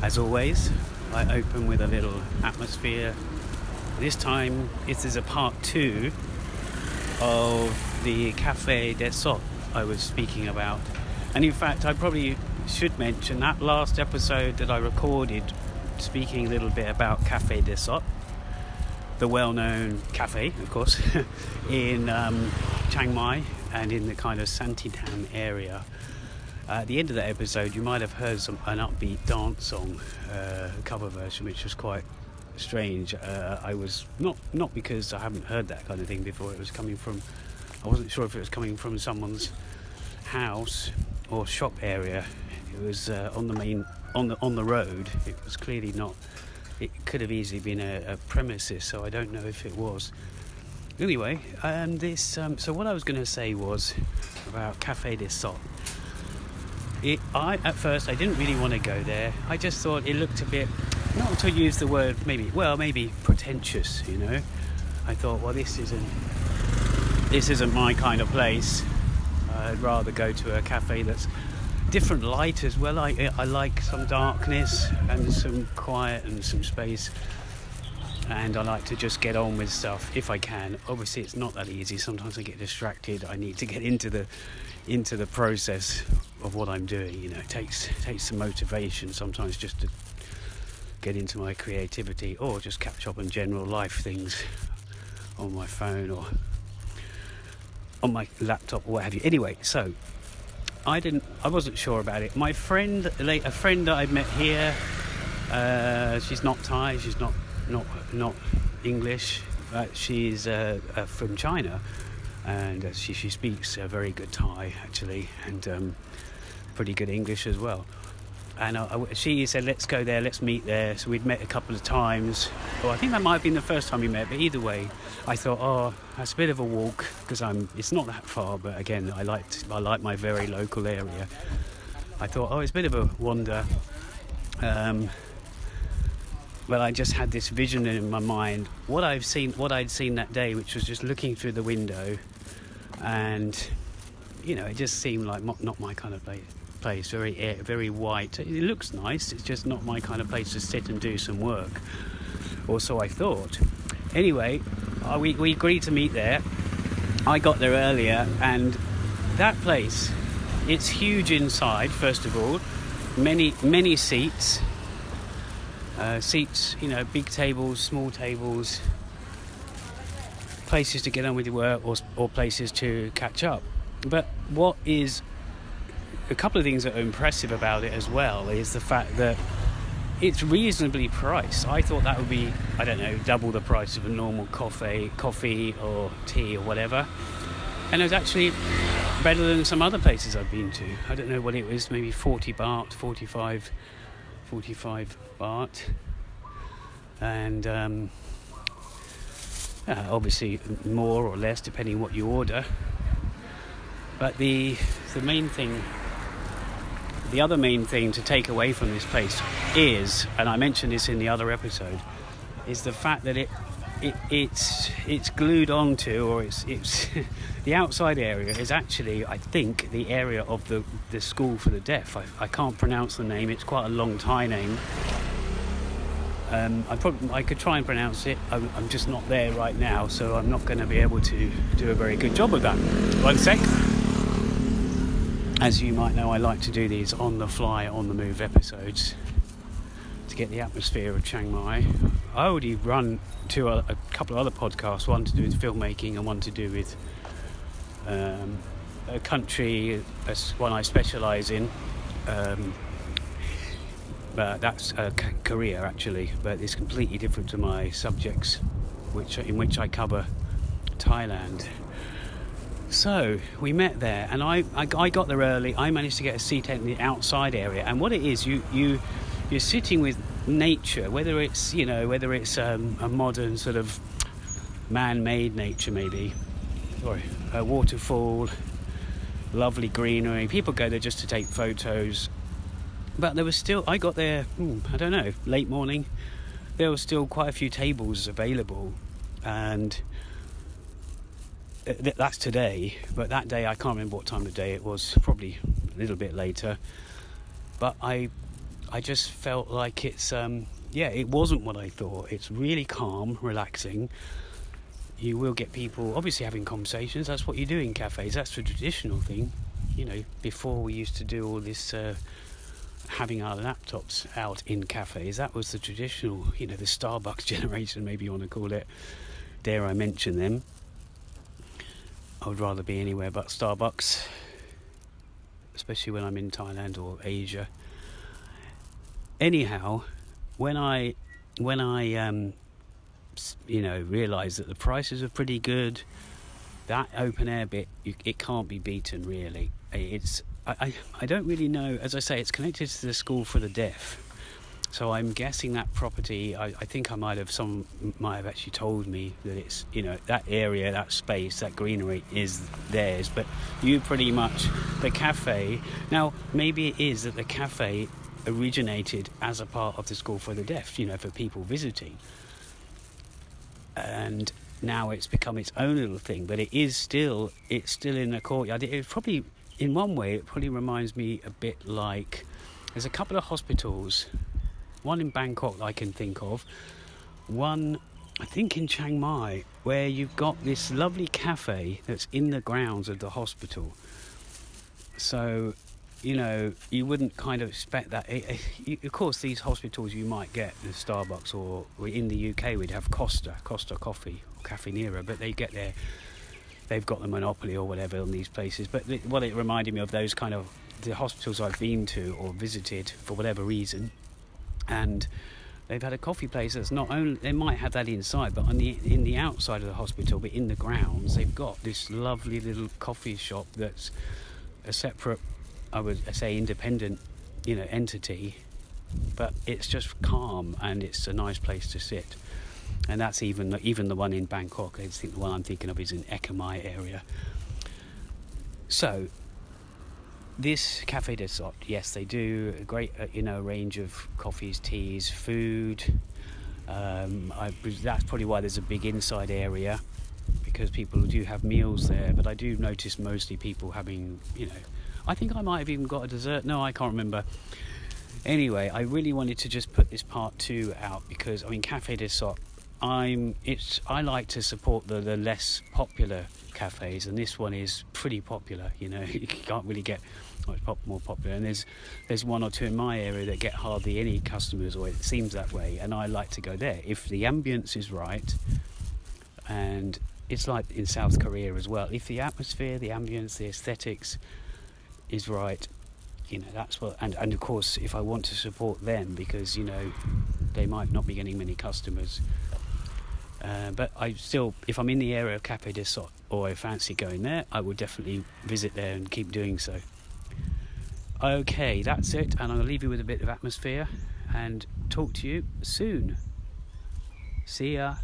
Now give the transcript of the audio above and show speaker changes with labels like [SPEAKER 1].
[SPEAKER 1] As always, I open with a little atmosphere. This time it is a part 2 of the Café De Sot I was speaking about. And in fact, I probably should mention that last episode that I recorded speaking a little bit about Café De Sot, the well-known cafe, of course, in Chiang Mai and in the kind of Santitham area. At the end of that episode, you might have heard an upbeat dance song cover version, which was quite strange. I was not because I haven't heard that kind of thing before. It was coming from, I wasn't sure if it was coming from someone's house or shop area. It was on the road. It was clearly not. It could have easily been a premises, so I don't know if it was. Anyway, so what I was going to say was about Café De Sot. At first I didn't really want to go there. I just thought it looked a bit, not to use the word maybe pretentious, you know. I thought, well, this isn't my kind of place. I'd rather go to a cafe that's different light as well. I like some darkness and some quiet and some space, and I like to just get on with stuff if I can. Obviously it's not that easy. Sometimes I get distracted. I need to get into the process of what I'm doing, you know. It takes some motivation sometimes just to get into my creativity, or just catch up on general life things on my phone or on my laptop or what have you. Anyway, so I wasn't sure about it. My friend, a friend that I've met here, she's not Thai, she's not English, she's from China, and she speaks very good Thai actually, and pretty good English as well. And she said, let's go there, let's meet there. So we'd met a couple of times. Well, I think that might have been the first time we met, but either way, I thought, that's a bit of a walk, because it's not that far, but again, I like my very local area. I thought, it's a bit of a wander. But I just had this vision in my mind, what I'd seen that day, which was just looking through the window, and you know, it just seemed like not my kind of place. Very white. It looks nice, it's just not my kind of place to sit and do some work, or so I thought. Anyway, we agreed to meet there. I got there earlier, and that place, it's huge inside. First of all, many seats, you know, big tables, small tables, places to get on with your work, or places to catch up. But what is a couple of things that are impressive about it as well is the fact that it's reasonably priced. I thought that would be, I don't know, double the price of a normal coffee or tea or whatever. And it was actually better than some other places I've been to. I don't know what it was, maybe 40 baht, 45 baht. And obviously more or less depending what you order. But the other main thing to take away from this place is, and I mentioned this in the other episode, is the fact that it's glued onto, or it's the outside area is actually, I think, the area of the school for the deaf. I can't pronounce the name. It's quite a long Thai name. I could try and pronounce it. I'm just not there right now, so I'm not going to be able to do a very good job of that. One sec. As you might know, I like to do these on the fly, on the move episodes to get the atmosphere of Chiang Mai. I already run to a couple of other podcasts, one to do with filmmaking and one to do with a country, that's one I specialise in. But that's Korea actually, but it's completely different to my subjects, in which I cover Thailand. So we met there, and I got there early. I managed to get a seat in the outside area, and what it is, you're sitting with nature, whether it's a modern sort of man-made nature maybe, or a waterfall, lovely greenery. People go there just to take photos, but there was still, I got there, I don't know, late morning. There was still quite a few tables available, and that's today, but that day I can't remember what time of day it was, probably a little bit later. But I I just felt like it's it wasn't what I thought. It's really calm, relaxing. You will get people obviously having conversations. That's what you do in cafes. That's the traditional thing. Before we used to do all this having our laptops out in cafes, that was the traditional, the Starbucks generation, maybe you want to call it. Dare I mention them? I would rather be anywhere but Starbucks, especially when I'm in Thailand or Asia. Anyhow, when I realised that the prices are pretty good, that open air bit, it can't be beaten really. I don't really know. As I say, it's connected to the school for the deaf, so I'm guessing that property, I think someone might have actually told me that it's, that area, that space, that greenery is theirs, but you pretty much, the cafe, now maybe it is that the cafe originated as a part of the school for the deaf, for people visiting, and now it's become its own little thing, but it's still in the courtyard. It probably, in one way, it probably reminds me a bit like, there's a couple of hospitals, one in Bangkok I can think of, one I think in Chiang Mai, where you've got this lovely cafe that's in the grounds of the hospital. So, you wouldn't kind of expect that. Of course, these hospitals you might get the Starbucks, or in the UK we'd have Costa Coffee or Cafe Nero, but they've got the monopoly or whatever on these places. But what it reminded me of, those kind of the hospitals I've been to or visited for whatever reason, and they've had a coffee place that's not only, they might have that inside, but in the outside of the hospital, but in the grounds, they've got this lovely little coffee shop that's a separate, I would say, independent, entity, but it's just calm and it's a nice place to sit. And that's even the one in Bangkok. I think the one I'm thinking of is in Chiang area. So this Café De Sot, yes, they do a great, range of coffees, teas, food. That's probably why there's a big inside area, because people do have meals there. But I do notice mostly people having, I think I might have even got a dessert. No, I can't remember. Anyway, I really wanted to just put this part 2 out because, Café De Sot, I like to support the less popular cafes, and this one is pretty popular. You can't really get much more popular, and there's one or two in my area that get hardly any customers, or it seems that way, and I like to go there if the ambience is right. And it's like in South Korea as well, if the atmosphere, the ambience, the aesthetics is right, that's what, and of course if I want to support them, because they might not be getting many customers, but I still, if I'm in the area of Café De Sot or I fancy going there, I will definitely visit there and keep doing so. Okay, that's it, and I'll leave you with a bit of atmosphere and talk to you soon. See ya.